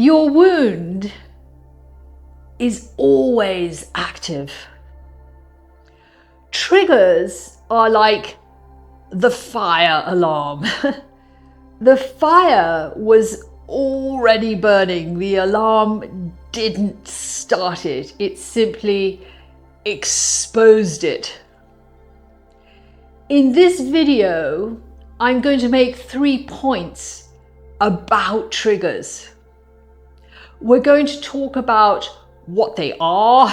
Your wound is always active. Triggers are like the fire alarm. The fire was already burning. The alarm didn't start it. It simply exposed it. In this video, I'm going to make 3 points about triggers. We're going to talk about what they are,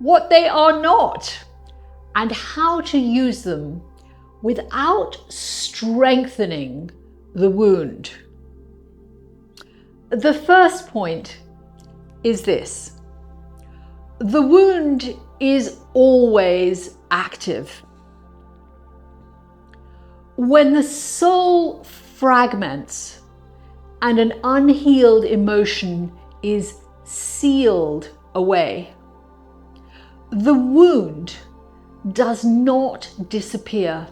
what they are not, and how to use them without strengthening the wound. The first point is this: the wound is always active. When the soul fragments and an unhealed emotion is sealed away, the wound does not disappear.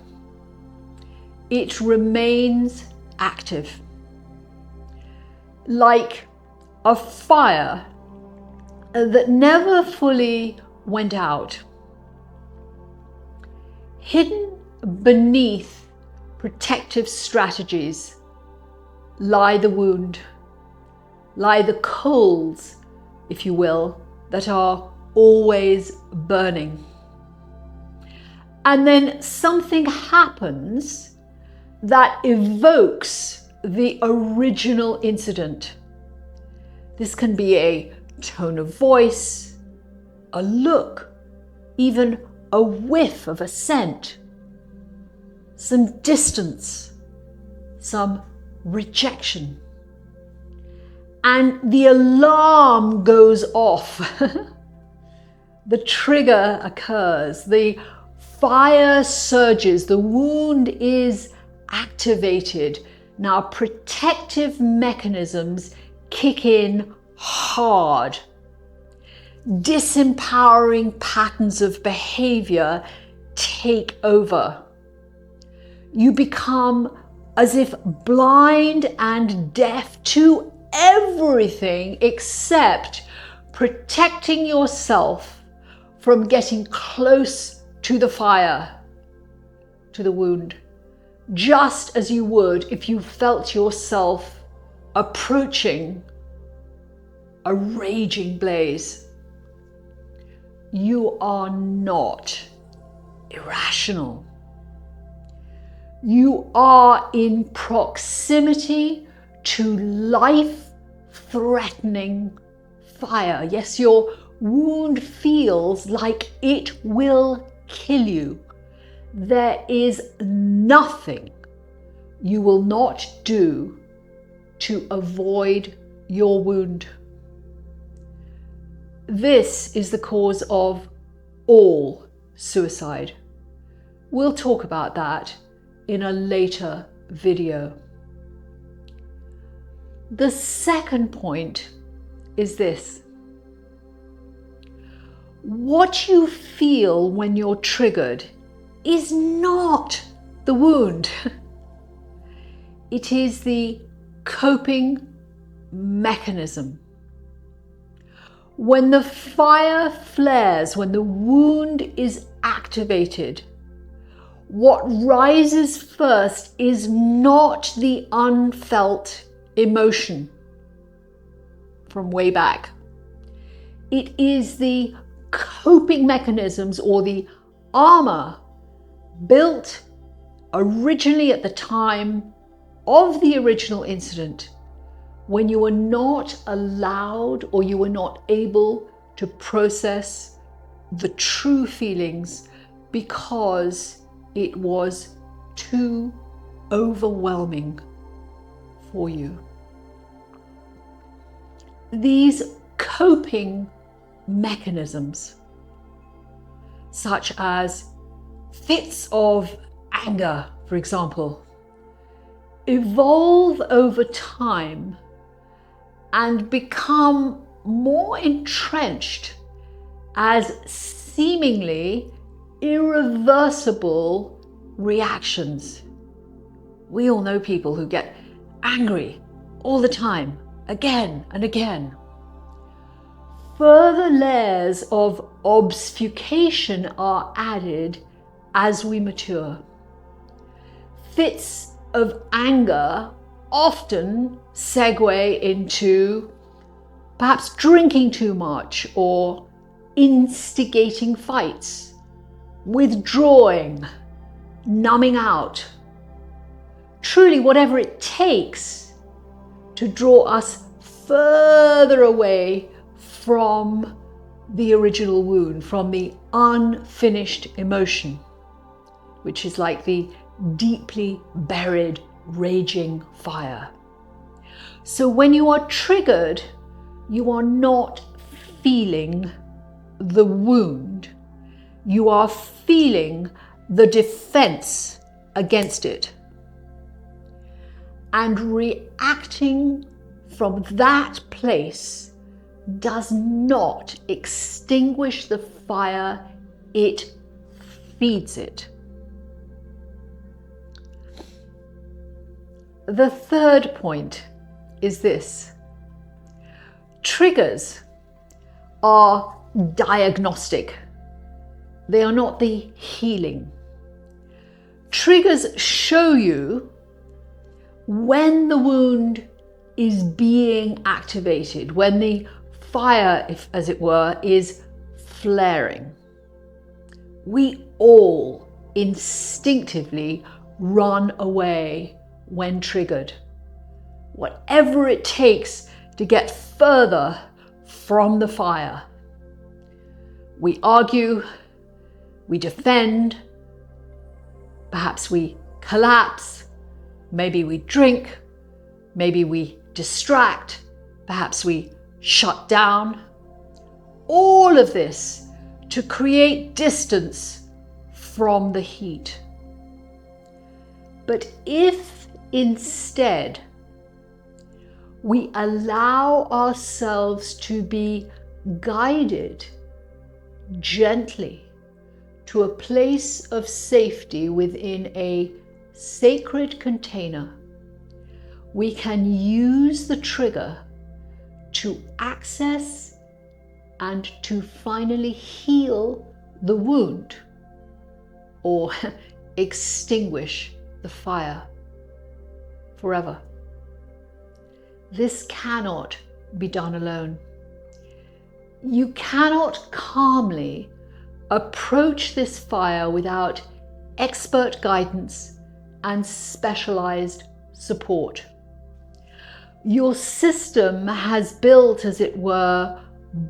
It remains active. Like a fire that never fully went out. Hidden beneath protective strategies lie the wound, lie the coals, if you will, that are always burning. And then something happens that evokes the original incident. This can be a tone of voice, a look, even a whiff of a scent, some distance, some rejection. And the alarm goes off. The trigger occurs, the fire surges, the wound is activated. Now protective mechanisms kick in hard. Disempowering patterns of behavior take over. You become as if blind and deaf to everything except protecting yourself from getting close to the fire, to the wound, just as you would if you felt yourself approaching a raging blaze. You are not irrational. You are in proximity to life-threatening fire. Yes, your wound feels like it will kill you. There is nothing you will not do to avoid your wound. This is the cause of all suicide. We'll talk about that in a later video. The second point is this: what you feel when you're triggered is not the wound. It is the coping mechanism. When the fire flares, when the wound is activated, what rises first is not the unfelt emotion from way back. It is the coping mechanisms or the armor built originally at the time of the original incident, when you were not allowed or you were not able to process the true feelings because it was too overwhelming for you. These coping mechanisms, such as fits of anger, for example, evolve over time and become more entrenched as seemingly irreversible reactions. We all know people who get angry all the time, again and again. Further layers of obfuscation are added as we mature. Fits of anger often segue into perhaps drinking too much or instigating fights, withdrawing, numbing out. Truly, whatever it takes to draw us further away from the original wound, from the unfinished emotion, which is like the deeply buried, raging fire. So when you are triggered, you are not feeling the wound, you are feeling the defense against it. And reacting from that place does not extinguish the fire, it feeds it. The third point is this: triggers are diagnostic. They are not the healing. Triggers show you when the wound is being activated, when the fire, as it were, is flaring. We all instinctively run away when triggered. Whatever it takes to get further from the fire. We argue, we defend, perhaps we collapse, maybe we drink, maybe we distract, perhaps we shut down. All of this to create distance from the heat. But if instead we allow ourselves to be guided gently to a place of safety within a sacred container, we can use the trigger to access and to finally heal the wound or extinguish the fire forever. This cannot be done alone. You cannot calmly approach this fire without expert guidance and specialized support. Your system has built, as it were,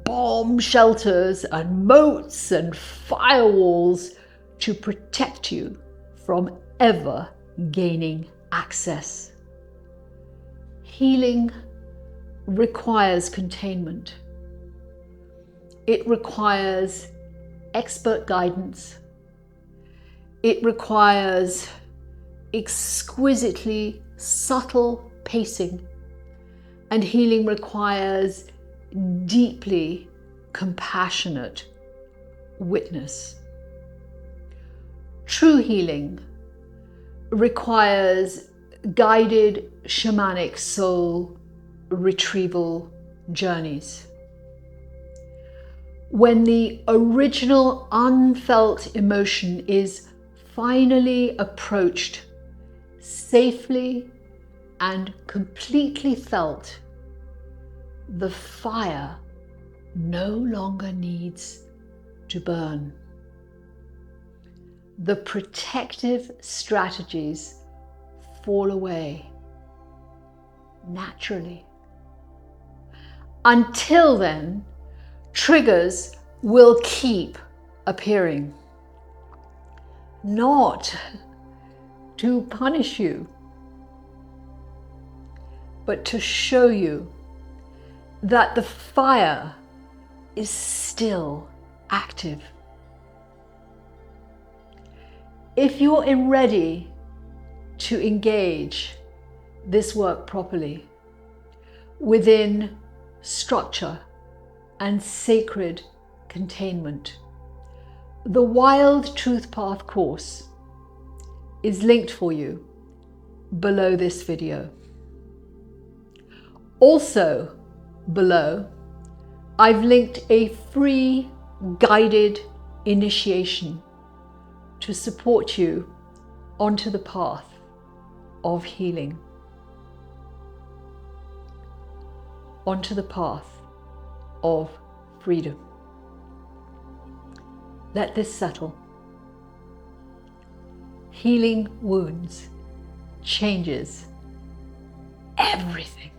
bomb shelters and moats and firewalls to protect you from ever gaining access. Healing requires containment. It requires expert guidance. It requires exquisitely subtle pacing. And healing requires deeply compassionate witness. True healing requires guided shamanic soul retrieval journeys. When the original unfelt emotion is finally approached, safely and completely felt, the fire no longer needs to burn. The protective strategies fall away naturally. Until then, triggers will keep appearing, not to punish you, but to show you that the fire is still active. If you're ready to engage this work properly within structure and sacred containment, the Wild Truth Path course is linked for you below this video. Also, below, I've linked a free guided initiation to support you onto the path of healing, onto the path of freedom. Let this settle. Healing wounds changes everything.